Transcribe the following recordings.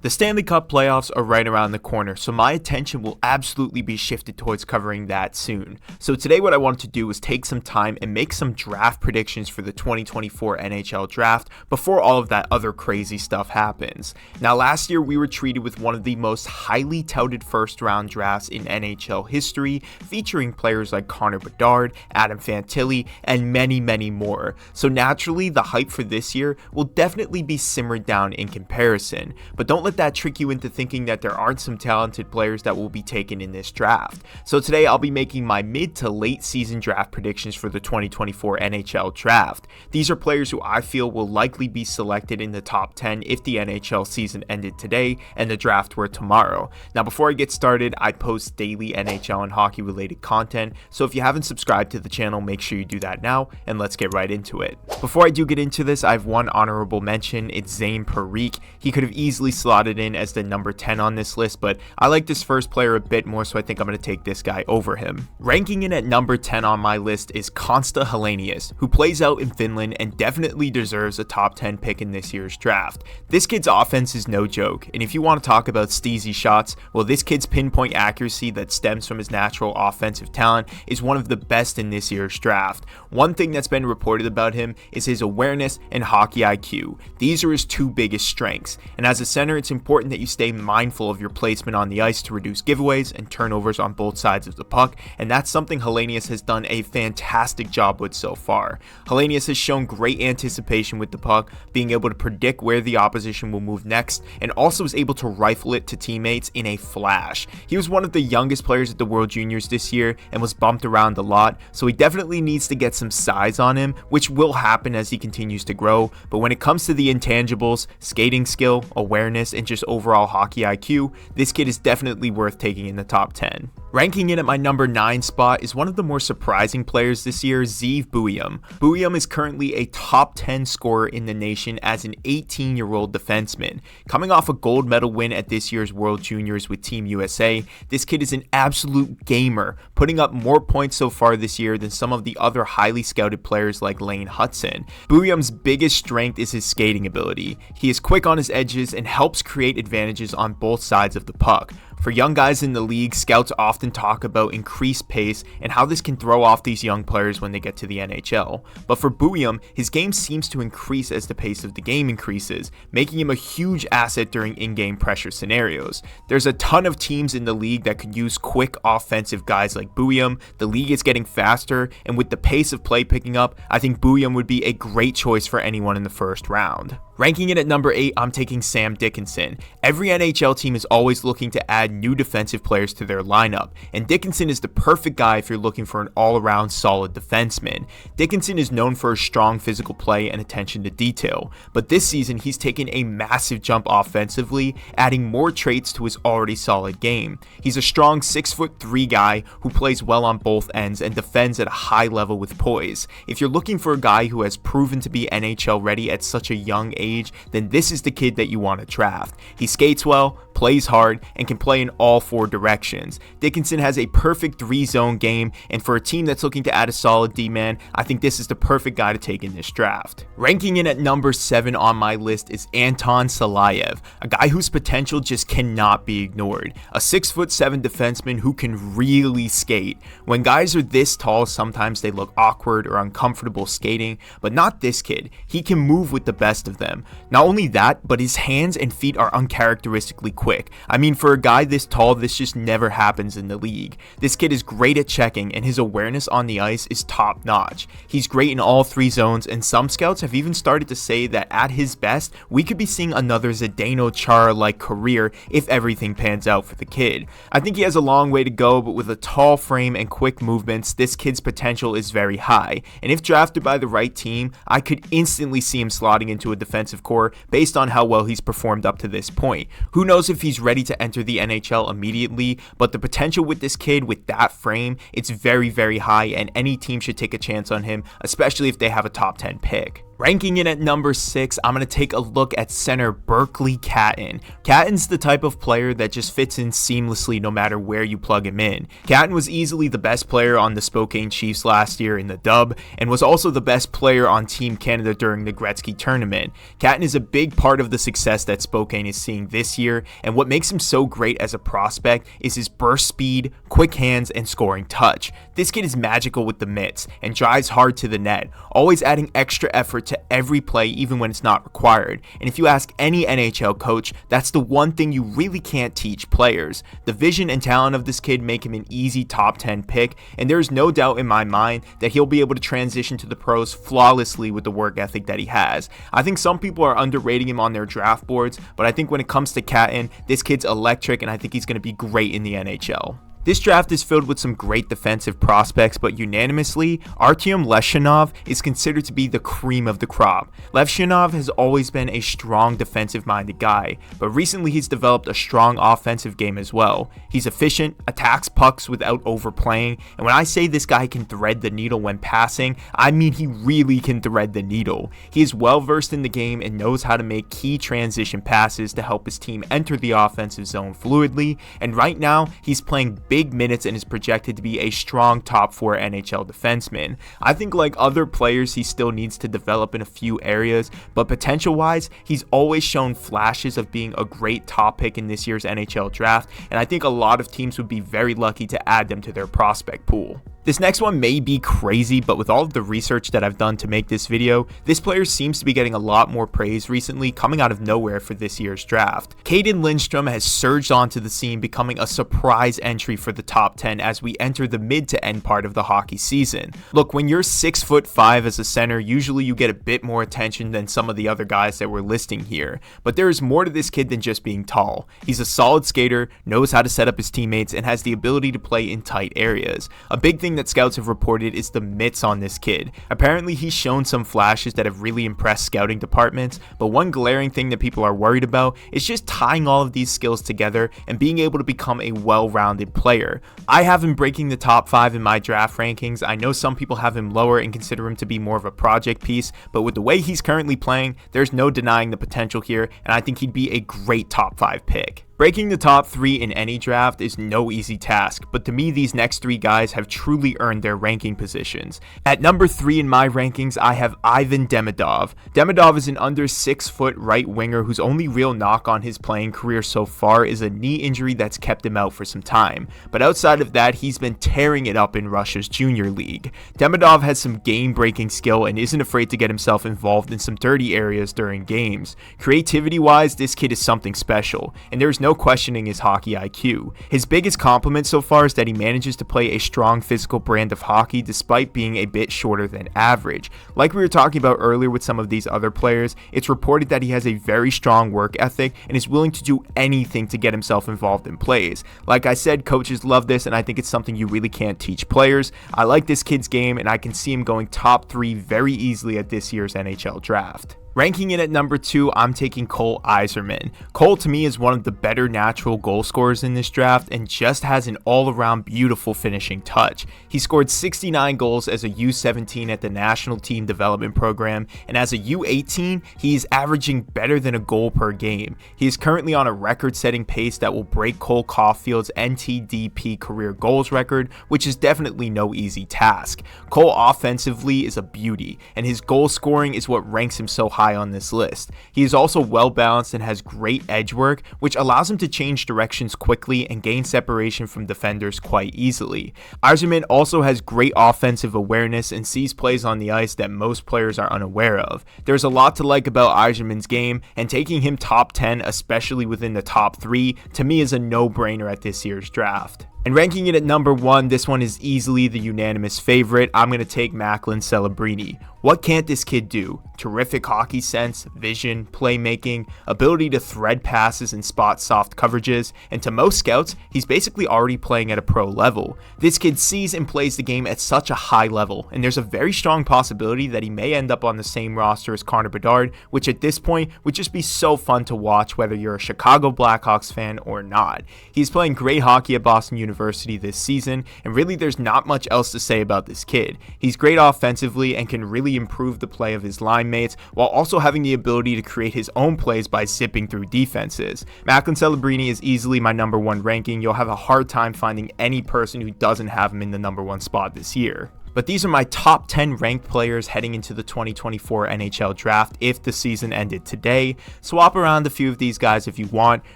The Stanley Cup playoffs are right around the corner, so my attention will absolutely be shifted towards covering that soon. So today what I wanted to do is take some time and make some draft predictions for the 2024 NHL draft before all of that other crazy stuff happens. Now last year we were treated with one of the most highly touted first round drafts in NHL history, featuring players like Connorbedard, Adam Fantilli, and many more. So naturally the hype for this year will definitely be simmered down in comparison, but don't let that trick you into thinking that there aren't some talented players that will be taken in this draft. So today I'll be making my mid to late season draft predictions for the 2024 NHL draft. These are players who I feel will likely be selected in the top 10 if the NHL season ended today and the draft were tomorrow. Now before I get started, I post daily NHL and hockey related content, so if you haven't subscribed to the channel, make sure you do that now, and let's get right into it. Before I do get into this, I have one honorable mention. It's Zane Parikh. He could have easily slotted in as the number 10 on this list, but I like this first player a bit more, so I think I'm going to take this guy over him. Ranking in at number 10 on my list is Konsta Helenius, who plays out in Finland and definitely deserves a top 10 pick in this year's draft. This kid's offense is no joke, and if you want to talk about steezy shots, well, this kid's pinpoint accuracy that stems from his natural offensive talent is one of the best in this year's draft. One thing that's been reported about him is his awareness and hockey IQ. These are his two biggest strengths, and as a center, it's important that you stay mindful of your placement on the ice to reduce giveaways and turnovers on both sides of the puck, and that's something Helenius has done a fantastic job with so far. Helenius has shown great anticipation with the puck, being able to predict where the opposition will move next, and also is able to rifle it to teammates in a flash. He was one of the youngest players at the World Juniors this year and was bumped around a lot, so he definitely needs to get some size on him, which will happen as he continues to grow, but when it comes to the intangibles, skating skill, awareness, and just overall hockey IQ, this kid is definitely worth taking in the top 10. Ranking in at my number 9 spot is one of the more surprising players this year, Zeev Buium. Buium is currently a top 10 scorer in the nation as an 18-year-old defenseman. Coming off a gold medal win at this year's World Juniors with Team USA, this kid is an absolute gamer, putting up more points so far this year than some of the other highly scouted players like Lane Hutson. Buium's biggest strength is his skating ability. He is quick on his edges and helps create advantages on both sides of the puck. For young guys in the league, scouts often talk about increased pace and how this can throw off these young players when they get to the NHL. But for Buium, his game seems to increase as the pace of the game increases, making him a huge asset during in-game pressure scenarios. There's a ton of teams in the league that could use quick offensive guys like Buium. The league is getting faster, and with the pace of play picking up, I think Buium would be a great choice for anyone in the first round. Ranking it at number 8, I'm taking Sam Dickinson. Every NHL team is always looking to add new defensive players to their lineup, and Dickinson is the perfect guy if you're looking for an all-around solid defenseman. Dickinson is known for his strong physical play and attention to detail, but this season he's taken a massive jump offensively, adding more traits to his already solid game. He's a strong 6'3" guy who plays well on both ends and defends at a high level with poise. If you're looking for a guy who has proven to be NHL ready at such a young age, then this is the kid that you want to draft. He skates well, plays hard, and can play in all 4 directions. Dickinson has a perfect 3-zone game, and for a team that's looking to add a solid D-man, I think this is the perfect guy to take in this draft. Ranking in at number 7 on my list is Anton Salayev, a guy whose potential just cannot be ignored. A 6'7" defenseman who can really skate. When guys are this tall, sometimes they look awkward or uncomfortable skating, but not this kid. He can move with the best of them. Not only that, but his hands and feet are uncharacteristically quick. I mean, for a guy this tall, this just never happens in the league. This kid is great at checking, and his awareness on the ice is top notch. He's great in all 3 zones, and some scouts have even started to say that at his best, we could be seeing another Zdeno Chara-like career if everything pans out for the kid. I think he has a long way to go, but with a tall frame and quick movements, this kid's potential is very high, and if drafted by the right team, I could instantly see him slotting into a defensive core based on how well he's performed up to this point. Who knows if he's ready to enter the NHL immediately, but the potential with this kid with that frame, it's very high, and any team should take a chance on him, especially if they have a top 10 pick. Ranking it at number 6, I'm going to take a look at center Berkeley Catton. Catton's the type of player that just fits in seamlessly no matter where you plug him in. Catton was easily the best player on the Spokane Chiefs last year in the dub, and was also the best player on Team Canada during the Gretzky tournament. Catton is a big part of the success that Spokane is seeing this year, and what makes him so great as a prospect is his burst speed, quick hands, and scoring touch. This kid is magical with the mitts and drives hard to the net, always adding extra effort to every play even when it's not required. And if you ask any NHL coach, that's the one thing you really can't teach players. The vision and talent of this kid make him an easy top 10 pick, and there's no doubt in my mind that he'll be able to transition to the pros flawlessly with the work ethic that he has. I think some people are underrating him on their draft boards, but I think when it comes to Catton, this kid's electric, and I think he's going to be great in the NHL. This draft is filled with some great defensive prospects, but unanimously, Artyom Leshchinov is considered to be the cream of the crop. Leshchinov has always been a strong defensive-minded guy, but recently he's developed a strong offensive game as well. He's efficient, attacks pucks without overplaying, and when I say this guy can thread the needle when passing, I mean he really can thread the needle. He is well versed in the game and knows how to make key transition passes to help his team enter the offensive zone fluidly, and right now, he's playing big minutes and is projected to be a strong top 4 NHL defenseman. I think like other players, he still needs to develop in a few areas, but potential wise, he's always shown flashes of being a great top pick in this year's NHL draft, and I think a lot of teams would be very lucky to add them to their prospect pool. This next one may be crazy, but with all of the research that I've done to make this video, this player seems to be getting a lot more praise recently, coming out of nowhere for this year's draft. Caden Lindstrom has surged onto the scene, becoming a surprise entry for the top 10 as we enter the mid to end part of the hockey season. Look, when you're 6'5" as a center, usually you get a bit more attention than some of the other guys that we're listing here, but there is more to this kid than just being tall. He's a solid skater, knows how to set up his teammates, and has the ability to play in tight areas. A big thing that scouts have reported is the mitts on this kid. Apparently he's shown some flashes that have really impressed scouting departments, but one glaring thing that people are worried about is just tying all of these skills together and being able to become a well-rounded player. I have him breaking the top 5 in my draft rankings. I know some people have him lower and consider him to be more of a project piece, but with the way he's currently playing, there's no denying the potential here, and I think he'd be a great top 5 pick. Breaking the top 3 in any draft is no easy task, but to me these next 3 guys have truly earned their ranking positions. At number 3 in my rankings, I have Ivan Demidov. Demidov is an under 6-foot right winger whose only real knock on his playing career so far is a knee injury that's kept him out for some time. But outside of that, he's been tearing it up in Russia's junior league. Demidov has some game-breaking skill and isn't afraid to get himself involved in some dirty areas during games. Creativity-wise, this kid is something special, and there's no questioning his hockey IQ. His biggest compliment so far is that he manages to play a strong physical brand of hockey despite being a bit shorter than average. Like we were talking about earlier with some of these other players, it's reported that he has a very strong work ethic and is willing to do anything to get himself involved in plays. Like I said, coaches love this, and I think it's something you really can't teach players. I like this kid's game, and I can see him going top 3 very easily at this year's NHL draft. Ranking it at number 2, I'm taking Cole Yzerman. Cole to me is one of the better natural goal scorers in this draft and just has an all-around beautiful finishing touch. He scored 69 goals as a U17 at the National Team Development Program, and as a U18, he is averaging better than a goal per game. He is currently on a record-setting pace that will break Cole Caulfield's NTDP career goals record, which is definitely no easy task. Cole offensively is a beauty, and his goal scoring is what ranks him so high on this list. He is also well balanced and has great edge work, which allows him to change directions quickly and gain separation from defenders quite easily. Yzerman also has great offensive awareness and sees plays on the ice that most players are unaware of. There's a lot to like about Yzerman's game, and taking him top 10, especially within the top 3, to me is a no-brainer at this year's draft. And ranking it at number 1, this one is easily the unanimous favorite. I'm going to take Macklin Celebrini. What can't this kid do? Terrific hockey sense, vision, playmaking, ability to thread passes and spot soft coverages, and to most scouts, he's basically already playing at a pro level. This kid sees and plays the game at such a high level, and there's a very strong possibility that he may end up on the same roster as Connorbedard, which at this point would just be so fun to watch whether you're a Chicago Blackhawks fan or not. He's playing great hockey at Boston University University this season, and really there's not much else to say about this kid. He's great offensively and can really improve the play of his line mates, while also having the ability to create his own plays by zipping through defenses. Macklin Celebrini is easily my number one ranking. You'll have a hard time finding any person who doesn't have him in the number one spot this year. But these are my top 10 ranked players heading into the 2024 NHL draft if the season ended today. Swap around a few of these guys if you want.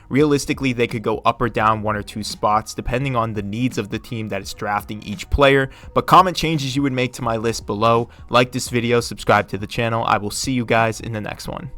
Realistically, they could go up or down 1 or 2 spots depending on the needs of the team that is drafting each player. But comment changes you would make to my list below. Like this video, subscribe to the channel. I will see you guys in the next one.